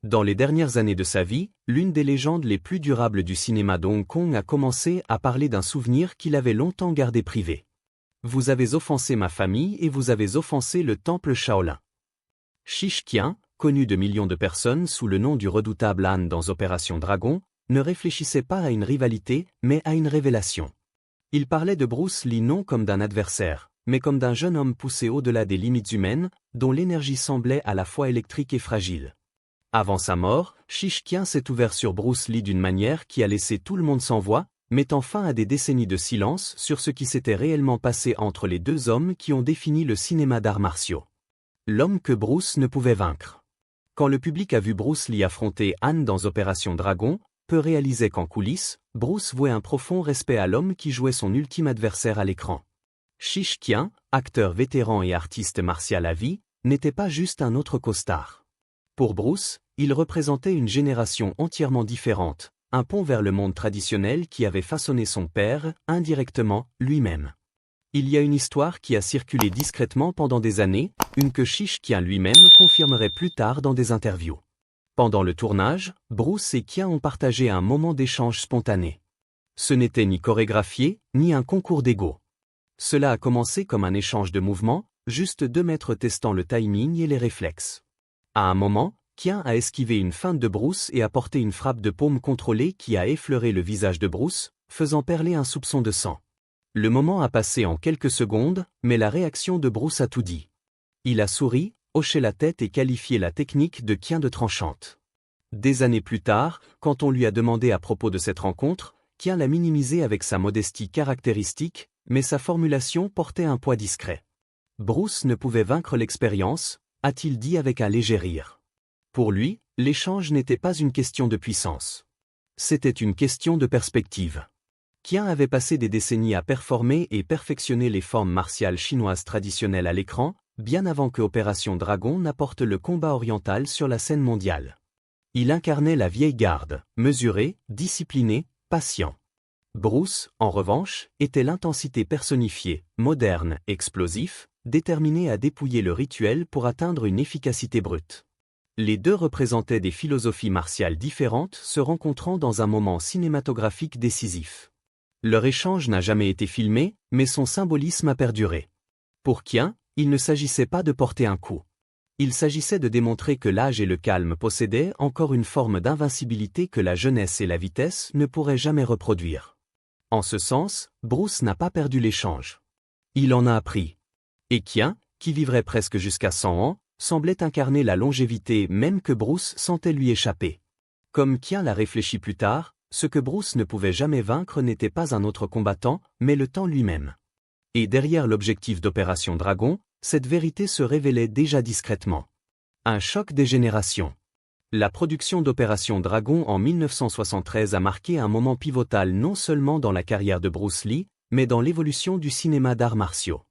Dans les dernières années de sa vie, l'une des légendes les plus durables du cinéma de Hong Kong a commencé à parler d'un souvenir qu'il avait longtemps gardé privé. Vous avez offensé ma famille et vous avez offensé le temple Shaolin. Chiche Qian, connu de millions de personnes sous le nom du redoutable Han dans Opération Dragon, ne réfléchissait pas à une rivalité, mais à une révélation. Il parlait de Bruce Lee non comme d'un adversaire, mais comme d'un jeune homme poussé au-delà des limites humaines, dont l'énergie semblait à la fois électrique et fragile. Avant sa mort, Chiche Qian s'est ouvert sur Bruce Lee d'une manière qui a laissé tout le monde sans voix, mettant fin à des décennies de silence sur ce qui s'était réellement passé entre les deux hommes qui ont défini le cinéma d'arts martiaux. L'homme que Bruce ne pouvait vaincre. Quand le public a vu Bruce Lee affronter Han dans Opération Dragon, peu réalisait qu'en coulisses, Bruce vouait un profond respect à l'homme qui jouait son ultime adversaire à l'écran. Chiche Qian, acteur vétéran et artiste martial à vie, n'était pas juste un autre costard. Pour Bruce, il représentait une génération entièrement différente, un pont vers le monde traditionnel qui avait façonné son père, indirectement, lui-même. Il y a une histoire qui a circulé discrètement pendant des années, une que Chiche Qian lui-même confirmerait plus tard dans des interviews. Pendant le tournage, Bruce et Qian ont partagé un moment d'échange spontané. Ce n'était ni chorégraphié, ni un concours d'ego. Cela a commencé comme un échange de mouvements, juste deux maîtres testant le timing et les réflexes. À un moment, Qian a esquivé une feinte de Bruce et a porté une frappe de paume contrôlée qui a effleuré le visage de Bruce, faisant perler un soupçon de sang. Le moment a passé en quelques secondes, mais la réaction de Bruce a tout dit. Il a souri, hoché la tête et qualifié la technique de Qian de tranchante. Des années plus tard, quand on lui a demandé à propos de cette rencontre, Qian l'a minimisé avec sa modestie caractéristique, mais sa formulation portait un poids discret. Bruce ne pouvait vaincre l'expérience, a-t-il dit avec un léger rire. Pour lui, l'échange n'était pas une question de puissance. C'était une question de perspective. Qian avait passé des décennies à performer et perfectionner les formes martiales chinoises traditionnelles à l'écran, bien avant que Opération Dragon n'apporte le combat oriental sur la scène mondiale. Il incarnait la vieille garde, mesuré, discipliné, patient. Bruce, en revanche, était l'intensité personnifiée, moderne, explosif, déterminé à dépouiller le rituel pour atteindre une efficacité brute. Les deux représentaient des philosophies martiales différentes se rencontrant dans un moment cinématographique décisif. Leur échange n'a jamais été filmé, mais son symbolisme a perduré. Pour Qian, il ne s'agissait pas de porter un coup. Il s'agissait de démontrer que l'âge et le calme possédaient encore une forme d'invincibilité que la jeunesse et la vitesse ne pourraient jamais reproduire. En ce sens, Bruce n'a pas perdu l'échange. Il en a appris. Et Qian, qui vivrait presque jusqu'à 100 ans, semblait incarner la longévité même que Bruce sentait lui échapper. Comme Qian l'a réfléchi plus tard, ce que Bruce ne pouvait jamais vaincre n'était pas un autre combattant, mais le temps lui-même. Et derrière l'objectif d'Opération Dragon, cette vérité se révélait déjà discrètement. Un choc des générations. La production d'Opération Dragon en 1973 a marqué un moment pivotal non seulement dans la carrière de Bruce Lee, mais dans l'évolution du cinéma d'arts martiaux.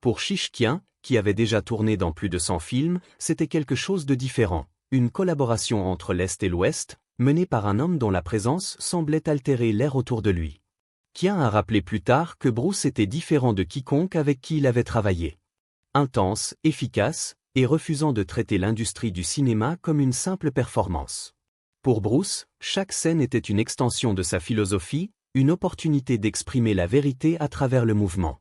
Pour Chiche Qian, qui avait déjà tourné dans plus de 100 films, c'était quelque chose de différent, une collaboration entre l'Est et l'Ouest, menée par un homme dont la présence semblait altérer l'air autour de lui. Qian a rappelé plus tard que Bruce était différent de quiconque avec qui il avait travaillé. Intense, efficace, et refusant de traiter l'industrie du cinéma comme une simple performance. Pour Bruce, chaque scène était une extension de sa philosophie, une opportunité d'exprimer la vérité à travers le mouvement.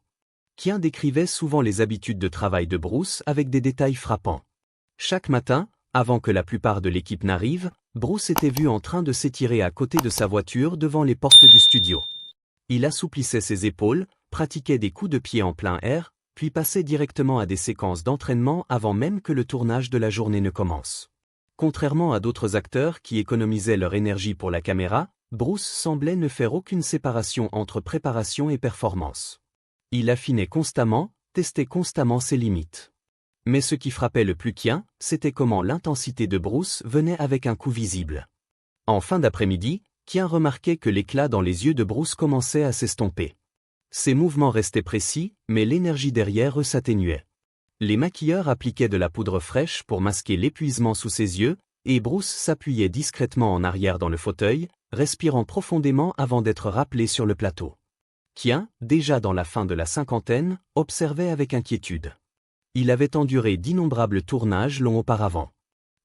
Qian décrivait souvent les habitudes de travail de Bruce avec des détails frappants. Chaque matin, avant que la plupart de l'équipe n'arrive, Bruce était vu en train de s'étirer à côté de sa voiture devant les portes du studio. Il assouplissait ses épaules, pratiquait des coups de pied en plein air, puis passait directement à des séquences d'entraînement avant même que le tournage de la journée ne commence. Contrairement à d'autres acteurs qui économisaient leur énergie pour la caméra, Bruce semblait ne faire aucune séparation entre préparation et performance. Il affinait constamment, testait constamment ses limites. Mais ce qui frappait le plus Qian, c'était comment l'intensité de Bruce venait avec un coup visible. En fin d'après-midi, Qian remarquait que l'éclat dans les yeux de Bruce commençait à s'estomper. Ses mouvements restaient précis, mais l'énergie derrière eux s'atténuait. Les maquilleurs appliquaient de la poudre fraîche pour masquer l'épuisement sous ses yeux, et Bruce s'appuyait discrètement en arrière dans le fauteuil, respirant profondément avant d'être rappelé sur le plateau. Qian, déjà dans la fin de la cinquantaine, observait avec inquiétude. Il avait enduré d'innombrables tournages longs auparavant.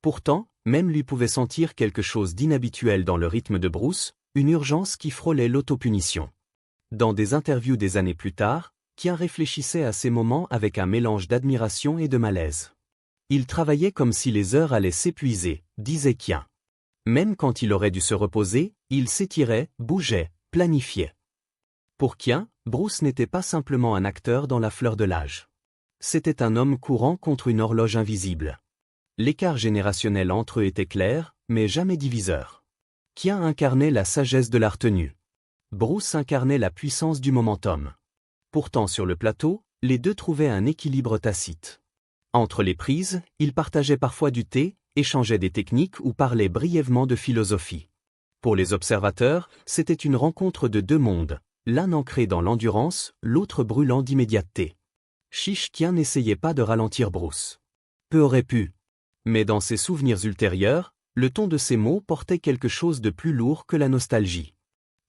Pourtant, même lui pouvait sentir quelque chose d'inhabituel dans le rythme de Bruce, une urgence qui frôlait l'autopunition. Dans des interviews des années plus tard, Kian réfléchissait à ces moments avec un mélange d'admiration et de malaise. Il travaillait comme si les heures allaient s'épuiser, disait Kian. Même quand il aurait dû se reposer, il s'étirait, bougeait, planifiait. Pour Kian, Bruce n'était pas simplement un acteur dans la fleur de l'âge. C'était un homme courant contre une horloge invisible. L'écart générationnel entre eux était clair, mais jamais diviseur. Kian incarnait la sagesse de la retenue. Bruce incarnait la puissance du momentum. Pourtant sur le plateau, les deux trouvaient un équilibre tacite. Entre les prises, ils partageaient parfois du thé, échangeaient des techniques ou parlaient brièvement de philosophie. Pour les observateurs, c'était une rencontre de deux mondes, l'un ancré dans l'endurance, l'autre brûlant d'immédiateté. Chiche Kian n'essayait pas de ralentir Bruce. Peu aurait pu. Mais dans ses souvenirs ultérieurs, le ton de ses mots portait quelque chose de plus lourd que la nostalgie.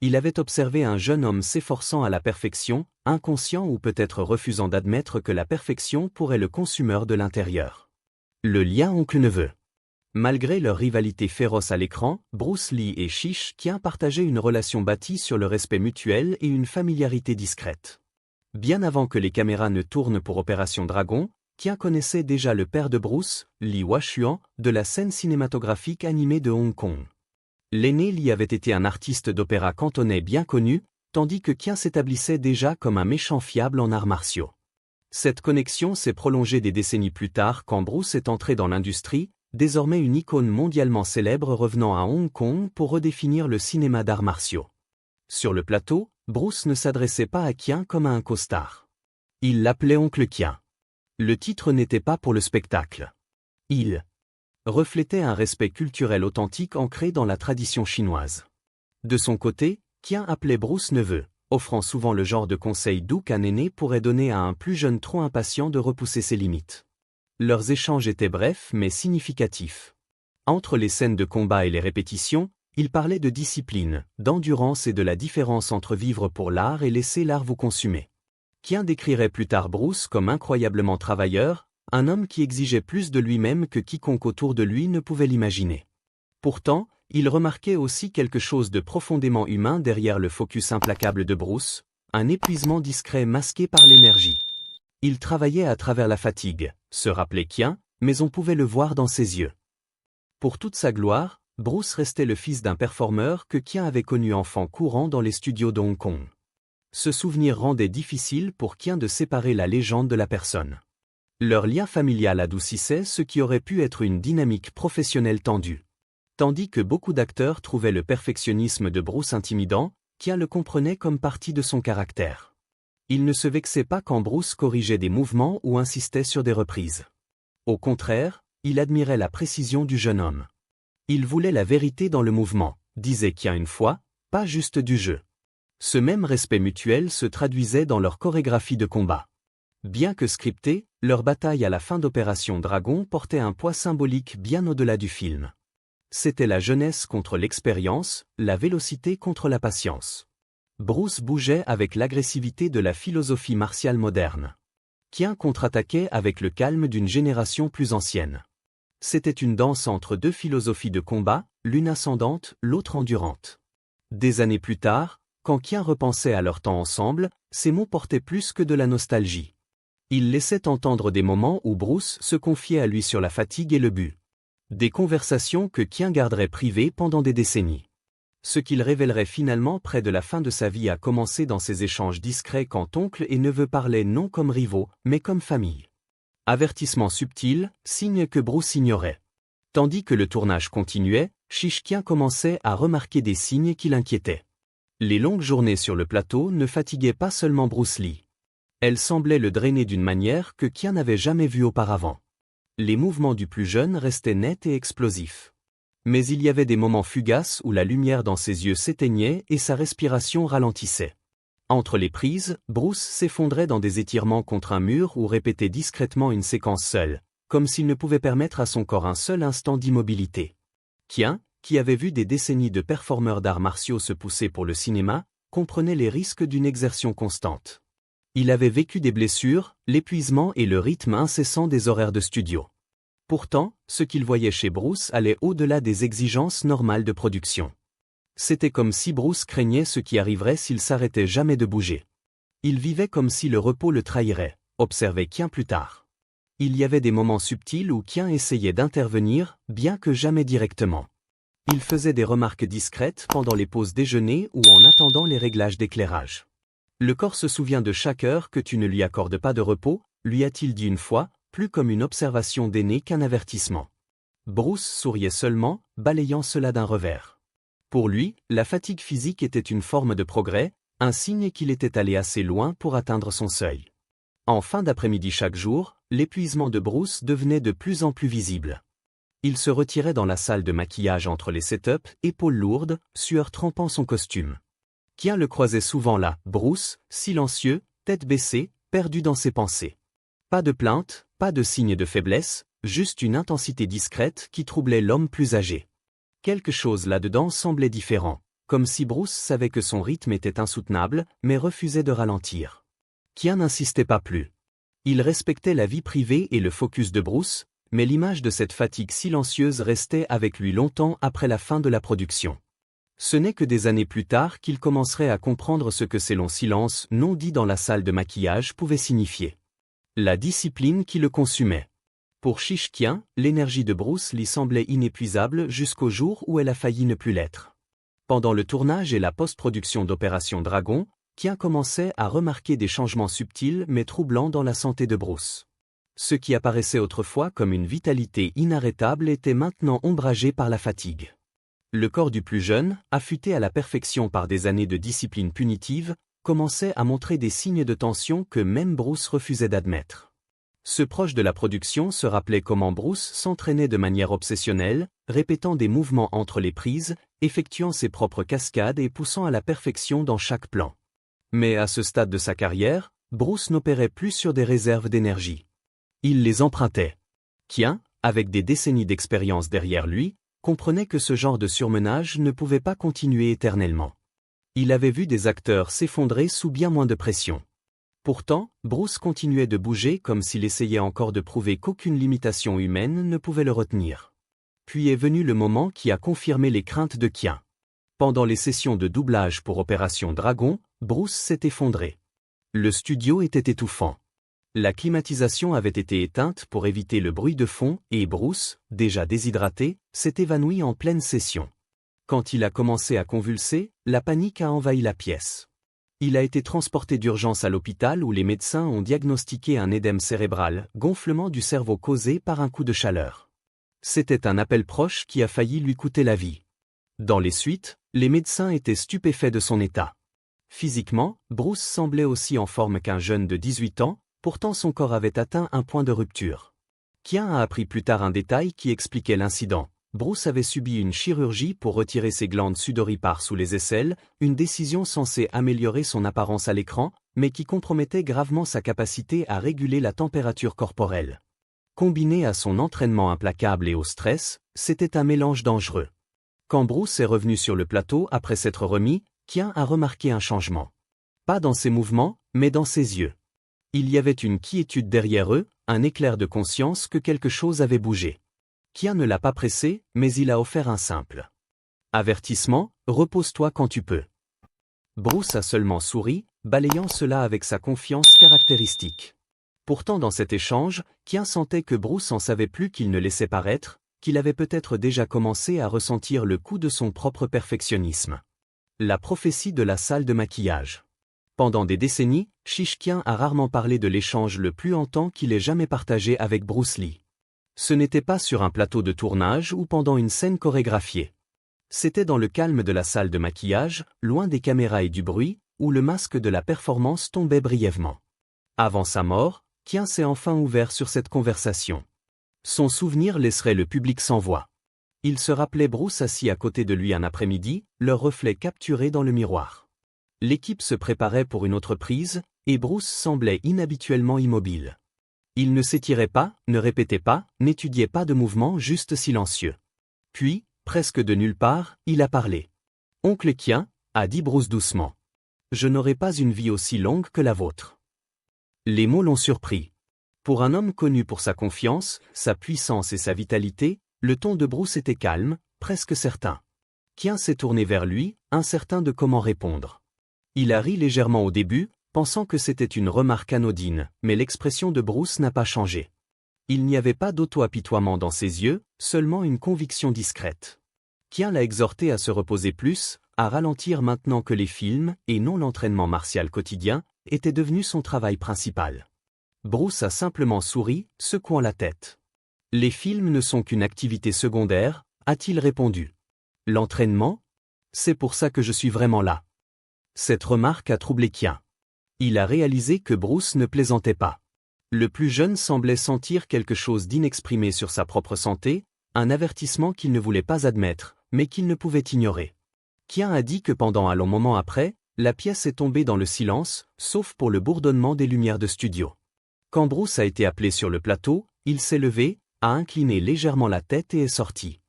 Il avait observé un jeune homme s'efforçant à la perfection, inconscient ou peut-être refusant d'admettre que la perfection pourrait le consumer de l'intérieur. Le lien oncle-neveu. Malgré leur rivalité féroce à l'écran, Bruce Lee et Chiche Kian partageaient une relation bâtie sur le respect mutuel et une familiarité discrète. Bien avant que les caméras ne tournent pour Opération Dragon, Kian connaissait déjà le père de Bruce, Lee Hua-chuan, de la scène cinématographique animée de Hong Kong. L'aîné Lee avait été un artiste d'opéra cantonais bien connu, tandis que Kian s'établissait déjà comme un méchant fiable en arts martiaux. Cette connexion s'est prolongée des décennies plus tard quand Bruce est entré dans l'industrie, désormais une icône mondialement célèbre revenant à Hong Kong pour redéfinir le cinéma d'arts martiaux. Sur le plateau, Bruce ne s'adressait pas à Kian comme à un costard. Il l'appelait Oncle Kian. Le titre n'était pas pour le spectacle. Il reflétait un respect culturel authentique ancré dans la tradition chinoise. De son côté, Kian appelait Bruce neveu, offrant souvent le genre de conseil doux qu'un aîné pourrait donner à un plus jeune trop impatient de repousser ses limites. Leurs échanges étaient brefs mais significatifs. Entre les scènes de combat et les répétitions, ils parlaient de discipline, d'endurance et de la différence entre vivre pour l'art et laisser l'art vous consumer. Kian décrirait plus tard Bruce comme incroyablement travailleur, un homme qui exigeait plus de lui-même que quiconque autour de lui ne pouvait l'imaginer. Pourtant, il remarquait aussi quelque chose de profondément humain derrière le focus implacable de Bruce, un épuisement discret masqué par l'énergie. Il travaillait à travers la fatigue, se rappelait Kian, mais on pouvait le voir dans ses yeux. Pour toute sa gloire, Bruce restait le fils d'un performeur que Kian avait connu enfant courant dans les studios de Hong Kong. Ce souvenir rendait difficile pour Kian de séparer la légende de la personne. Leur lien familial adoucissait ce qui aurait pu être une dynamique professionnelle tendue. Tandis que beaucoup d'acteurs trouvaient le perfectionnisme de Bruce intimidant, Kian le comprenait comme partie de son caractère. Il ne se vexait pas quand Bruce corrigeait des mouvements ou insistait sur des reprises. Au contraire, il admirait la précision du jeune homme. Il voulait la vérité dans le mouvement, disait Kian une fois, pas juste du jeu. Ce même respect mutuel se traduisait dans leur chorégraphie de combat. Bien que scriptée, leur bataille à la fin d'Opération Dragon portait un poids symbolique bien au-delà du film. C'était la jeunesse contre l'expérience, la vélocité contre la patience. Bruce bougeait avec l'agressivité de la philosophie martiale moderne. Kian contre-attaquait avec le calme d'une génération plus ancienne. C'était une danse entre deux philosophies de combat, l'une ascendante, l'autre endurante. Des années plus tard, quand Kian repensait à leur temps ensemble, ces mots portaient plus que de la nostalgie. Il laissait entendre des moments où Bruce se confiait à lui sur la fatigue et le but. Des conversations que Kian garderait privées pendant des décennies. Ce qu'il révélerait finalement près de la fin de sa vie a commencé dans ces échanges discrets quand oncle et neveu parlaient non comme rivaux, mais comme famille. Avertissement subtil, signe que Bruce ignorait. Tandis que le tournage continuait, Chiche Kian commençait à remarquer des signes qui l'inquiétaient. Les longues journées sur le plateau ne fatiguaient pas seulement Bruce Lee. Elles semblaient le drainer d'une manière que Kian n'avait jamais vue auparavant. Les mouvements du plus jeune restaient nets et explosifs. Mais il y avait des moments fugaces où la lumière dans ses yeux s'éteignait et sa respiration ralentissait. Entre les prises, Bruce s'effondrait dans des étirements contre un mur ou répétait discrètement une séquence seule, comme s'il ne pouvait permettre à son corps un seul instant d'immobilité. Kian, qui avait vu des décennies de performeurs d'arts martiaux se pousser pour le cinéma, comprenait les risques d'une exertion constante. Il avait vécu des blessures, l'épuisement et le rythme incessant des horaires de studio. Pourtant, ce qu'il voyait chez Bruce allait au-delà des exigences normales de production. C'était comme si Bruce craignait ce qui arriverait s'il s'arrêtait jamais de bouger. Il vivait comme si le repos le trahirait, observait Qian plus tard. Il y avait des moments subtils où Qian essayait d'intervenir, bien que jamais directement. Il faisait des remarques discrètes pendant les pauses déjeuner ou en attendant les réglages d'éclairage. Le corps se souvient de chaque heure que tu ne lui accordes pas de repos, lui a-t-il dit une fois, plus comme une observation d'aîné qu'un avertissement. Bruce souriait seulement, balayant cela d'un revers. Pour lui, la fatigue physique était une forme de progrès, un signe qu'il était allé assez loin pour atteindre son seuil. En fin d'après-midi chaque jour, l'épuisement de Bruce devenait de plus en plus visible. Il se retirait dans la salle de maquillage entre les setups, épaules lourdes, sueur trempant son costume. Qian le croisait souvent là, Bruce, silencieux, tête baissée, perdu dans ses pensées. Pas de plainte, pas de signe de faiblesse, juste une intensité discrète qui troublait l'homme plus âgé. Quelque chose là-dedans semblait différent, comme si Bruce savait que son rythme était insoutenable, mais refusait de ralentir. Qian n'insistait pas plus. Il respectait la vie privée et le focus de Bruce, mais l'image de cette fatigue silencieuse restait avec lui longtemps après la fin de la production. Ce n'est que des années plus tard qu'il commencerait à comprendre ce que ces longs silences non dits dans la salle de maquillage pouvaient signifier. La discipline qui le consumait. Pour Chiche Qian, l'énergie de Bruce lui semblait inépuisable jusqu'au jour où elle a failli ne plus l'être. Pendant le tournage et la post-production d'Opération Dragon, Qian commençait à remarquer des changements subtils mais troublants dans la santé de Bruce. Ce qui apparaissait autrefois comme une vitalité inarrêtable était maintenant ombragé par la fatigue. Le corps du plus jeune, affûté à la perfection par des années de discipline punitive, commençait à montrer des signes de tension que même Bruce refusait d'admettre. Ce proche de la production se rappelait comment Bruce s'entraînait de manière obsessionnelle, répétant des mouvements entre les prises, effectuant ses propres cascades et poussant à la perfection dans chaque plan. Mais à ce stade de sa carrière, Bruce n'opérait plus sur des réserves d'énergie. Il les empruntait. Qian, avec des décennies d'expérience derrière lui, comprenait que ce genre de surmenage ne pouvait pas continuer éternellement. Il avait vu des acteurs s'effondrer sous bien moins de pression. Pourtant, Bruce continuait de bouger comme s'il essayait encore de prouver qu'aucune limitation humaine ne pouvait le retenir. Puis est venu le moment qui a confirmé les craintes de Qian. Pendant les sessions de doublage pour Opération Dragon, Bruce s'est effondré. Le studio était étouffant. La climatisation avait été éteinte pour éviter le bruit de fond et Bruce, déjà déshydraté, s'est évanoui en pleine session. Quand il a commencé à convulser, la panique a envahi la pièce. Il a été transporté d'urgence à l'hôpital où les médecins ont diagnostiqué un édème cérébral, gonflement du cerveau causé par un coup de chaleur. C'était un appel proche qui a failli lui coûter la vie. Dans les suites, les médecins étaient stupéfaits de son état. Physiquement, Bruce semblait aussi en forme qu'un jeune de 18 ans, pourtant son corps avait atteint un point de rupture. Qian a appris plus tard un détail qui expliquait l'incident. Bruce avait subi une chirurgie pour retirer ses glandes sudoripares sous les aisselles, une décision censée améliorer son apparence à l'écran, mais qui compromettait gravement sa capacité à réguler la température corporelle. Combiné à son entraînement implacable et au stress, c'était un mélange dangereux. Quand Bruce est revenu sur le plateau après s'être remis, Qian a remarqué un changement. Pas dans ses mouvements, mais dans ses yeux. Il y avait une quiétude derrière eux, un éclair de conscience que quelque chose avait bougé. Qian ne l'a pas pressé, mais il a offert un simple avertissement, repose-toi quand tu peux. Bruce a seulement souri, balayant cela avec sa confiance caractéristique. Pourtant dans cet échange, Qian sentait que Bruce en savait plus qu'il ne laissait paraître, qu'il avait peut-être déjà commencé à ressentir le coup de son propre perfectionnisme. La prophétie de la salle de maquillage. Pendant des décennies, Chiche Qian a rarement parlé de l'échange le plus hantant qu'il ait jamais partagé avec Bruce Lee. Ce n'était pas sur un plateau de tournage ou pendant une scène chorégraphiée. C'était dans le calme de la salle de maquillage, loin des caméras et du bruit, où le masque de la performance tombait brièvement. Avant sa mort, Qian s'est enfin ouvert sur cette conversation. Son souvenir laisserait le public sans voix. Il se rappelait Bruce assis à côté de lui un après-midi, leur reflet capturé dans le miroir. L'équipe se préparait pour une autre prise, et Bruce semblait inhabituellement immobile. Il ne s'étirait pas, ne répétait pas, n'étudiait pas de mouvement, juste silencieux. Puis, presque de nulle part, il a parlé. « Oncle Qian », a dit Bruce doucement. « Je n'aurai pas une vie aussi longue que la vôtre. » Les mots l'ont surpris. Pour un homme connu pour sa confiance, sa puissance et sa vitalité, le ton de Bruce était calme, presque certain. Kien s'est tourné vers lui, incertain de comment répondre. Il a ri légèrement au début, pensant que c'était une remarque anodine, mais l'expression de Bruce n'a pas changé. Il n'y avait pas d'auto-apitoiement dans ses yeux, seulement une conviction discrète. Kien l'a exhorté à se reposer plus, à ralentir maintenant que les films, et non l'entraînement martial quotidien, étaient devenus son travail principal. Bruce a simplement souri, secouant la tête. « Les films ne sont qu'une activité secondaire », a-t-il répondu. « L'entraînement ? C'est pour ça que je suis vraiment là. » Cette remarque a troublé Kien. Il a réalisé que Bruce ne plaisantait pas. Le plus jeune semblait sentir quelque chose d'inexprimé sur sa propre santé, un avertissement qu'il ne voulait pas admettre, mais qu'il ne pouvait ignorer. Kien a dit que pendant un long moment après, la pièce est tombée dans le silence, sauf pour le bourdonnement des lumières de studio. Quand Bruce a été appelé sur le plateau, il s'est levé, a incliné légèrement la tête et est sorti.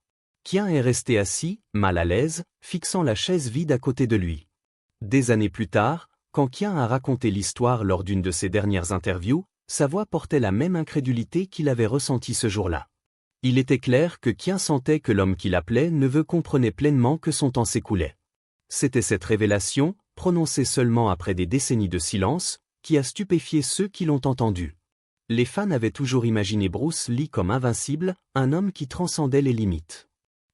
Kien est resté assis, mal à l'aise, fixant la chaise vide à côté de lui. Des années plus tard, quand Kien a raconté l'histoire lors d'une de ses dernières interviews, sa voix portait la même incrédulité qu'il avait ressentie ce jour-là. Il était clair que Kien sentait que l'homme qu'il appelait neveu comprenait pleinement que son temps s'écoulait. C'était cette révélation, prononcée seulement après des décennies de silence, qui a stupéfié ceux qui l'ont entendu. Les fans avaient toujours imaginé Bruce Lee comme invincible, un homme qui transcendait les limites.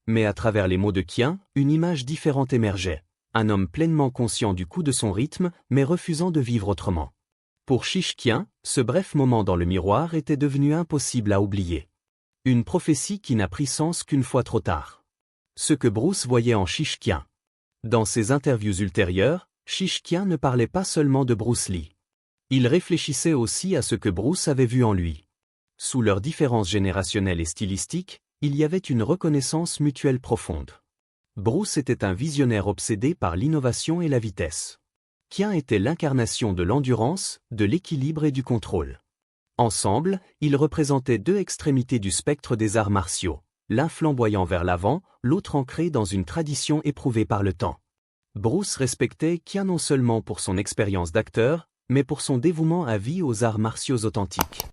Mais à travers les mots de Kien, une image différente émergeait. Un homme pleinement conscient du coup de son rythme, mais refusant de vivre autrement. Pour Chiche Kien, ce bref moment dans le miroir était devenu impossible à oublier. Une prophétie qui n'a pris sens qu'une fois trop tard. Ce que Bruce voyait en Chiche Kien. Dans ses interviews ultérieures, Chiche Kien ne parlait pas seulement de Bruce Lee. Il réfléchissait aussi à ce que Bruce avait vu en lui. Sous leurs différences générationnelles et stylistiques, il y avait une reconnaissance mutuelle profonde. Bruce était un visionnaire obsédé par l'innovation et la vitesse. Kien était l'incarnation de l'endurance, de l'équilibre et du contrôle. Ensemble, ils représentaient deux extrémités du spectre des arts martiaux, l'un flamboyant vers l'avant, l'autre ancré dans une tradition éprouvée par le temps. Bruce respectait Kien non seulement pour son expérience d'acteur, mais pour son dévouement à vie aux arts martiaux authentiques.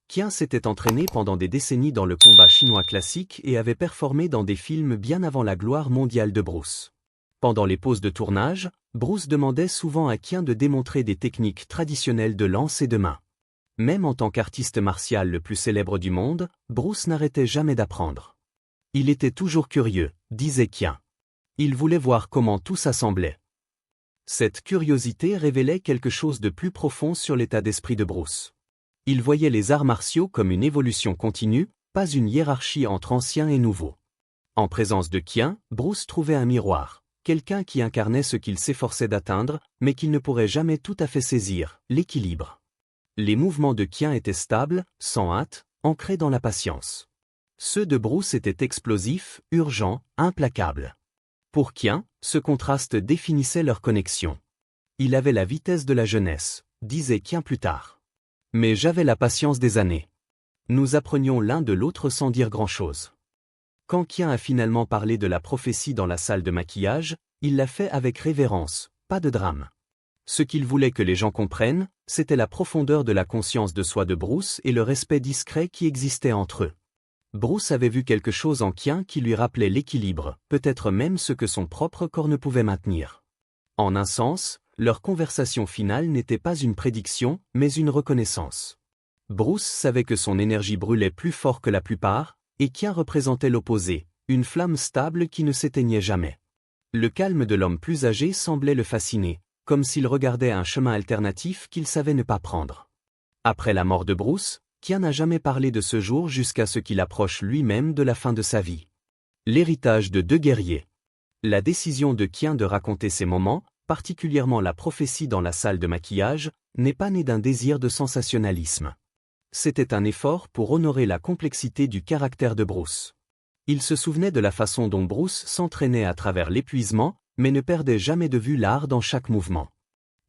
Kien s'était entraîné pendant des décennies dans le combat chinois classique et avait performé dans des films bien avant la gloire mondiale de Bruce. Pendant les pauses de tournage, Bruce demandait souvent à Kien de démontrer des techniques traditionnelles de lance et de main. Même en tant qu'artiste martial le plus célèbre du monde, Bruce n'arrêtait jamais d'apprendre. Il était toujours curieux, disait Kien. Il voulait voir comment tout s'assemblait. Cette curiosité révélait quelque chose de plus profond sur l'état d'esprit de Bruce. Il voyait les arts martiaux comme une évolution continue, pas une hiérarchie entre anciens et nouveaux. En présence de Kien, Bruce trouvait un miroir, quelqu'un qui incarnait ce qu'il s'efforçait d'atteindre, mais qu'il ne pourrait jamais tout à fait saisir, l'équilibre. Les mouvements de Kien étaient stables, sans hâte, ancrés dans la patience. Ceux de Bruce étaient explosifs, urgents, implacables. Pour Kien, ce contraste définissait leur connexion. Il avait la vitesse de la jeunesse, disait Kien plus tard. Mais j'avais la patience des années. Nous apprenions l'un de l'autre sans dire grand-chose. Quand Kien a finalement parlé de la prophétie dans la salle de maquillage, il l'a fait avec révérence, pas de drame. Ce qu'il voulait que les gens comprennent, c'était la profondeur de la conscience de soi de Bruce et le respect discret qui existait entre eux. Bruce avait vu quelque chose en Kien qui lui rappelait l'équilibre, peut-être même ce que son propre corps ne pouvait maintenir. En un sens, leur conversation finale n'était pas une prédiction, mais une reconnaissance. Bruce savait que son énergie brûlait plus fort que la plupart, et Kien représentait l'opposé, une flamme stable qui ne s'éteignait jamais. Le calme de l'homme plus âgé semblait le fasciner, comme s'il regardait un chemin alternatif qu'il savait ne pas prendre. Après la mort de Bruce, Kien n'a jamais parlé de ce jour jusqu'à ce qu'il approche lui-même de la fin de sa vie. L'héritage de deux guerriers. La décision de Kien de raconter ces moments, particulièrement la prophétie dans la salle de maquillage, n'est pas née d'un désir de sensationnalisme. C'était un effort pour honorer la complexité du caractère de Bruce. Il se souvenait de la façon dont Bruce s'entraînait à travers l'épuisement, mais ne perdait jamais de vue l'art dans chaque mouvement.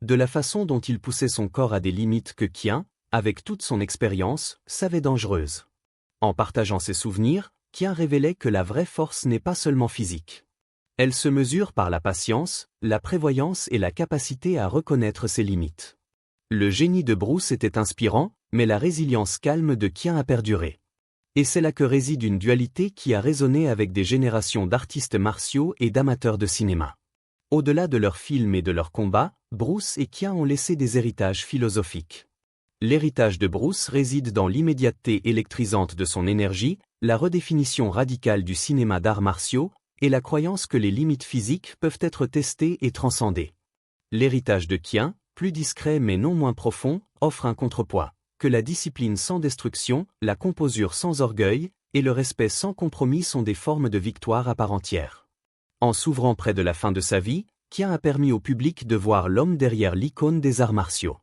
De la façon dont il poussait son corps à des limites que Kien, avec toute son expérience, savait dangereuses. En partageant ses souvenirs, Kien révélait que la vraie force n'est pas seulement physique. Elle se mesure par la patience, la prévoyance et la capacité à reconnaître ses limites. Le génie de Bruce était inspirant, mais la résilience calme de Kien a perduré. Et c'est là que réside une dualité qui a résonné avec des générations d'artistes martiaux et d'amateurs de cinéma. Au-delà de leurs films et de leurs combats, Bruce et Kien ont laissé des héritages philosophiques. L'héritage de Bruce réside dans l'immédiateté électrisante de son énergie, la redéfinition radicale du cinéma d'arts martiaux, et la croyance que les limites physiques peuvent être testées et transcendées. L'héritage de Kien, plus discret mais non moins profond, offre un contrepoids, que la discipline sans destruction, la composure sans orgueil, et le respect sans compromis sont des formes de victoire à part entière. En s'ouvrant près de la fin de sa vie, Kien a permis au public de voir l'homme derrière l'icône des arts martiaux.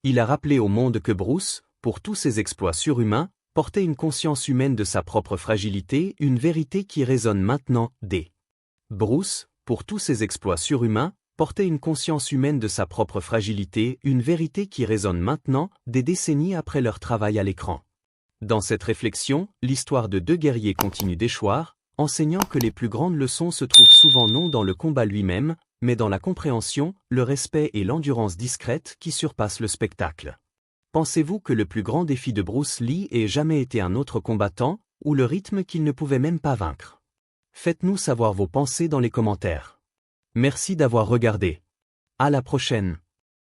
Il a rappelé au monde que Bruce, pour tous ses exploits surhumains, portait une conscience humaine de sa propre fragilité, une vérité qui résonne maintenant, Bruce, pour tous ses exploits surhumains, portait une conscience humaine de sa propre fragilité, une vérité qui résonne maintenant, des décennies après leur travail à l'écran. Dans cette réflexion, l'histoire de deux guerriers continue d'échoir, enseignant que les plus grandes leçons se trouvent souvent non dans le combat lui-même, mais dans la compréhension, le respect et l'endurance discrète qui surpassent le spectacle. Pensez-vous que le plus grand défi de Bruce Lee ait jamais été un autre combattant, ou le rythme qu'il ne pouvait même pas vaincre? Faites-nous savoir vos pensées dans les commentaires. Merci d'avoir regardé. À la prochaine.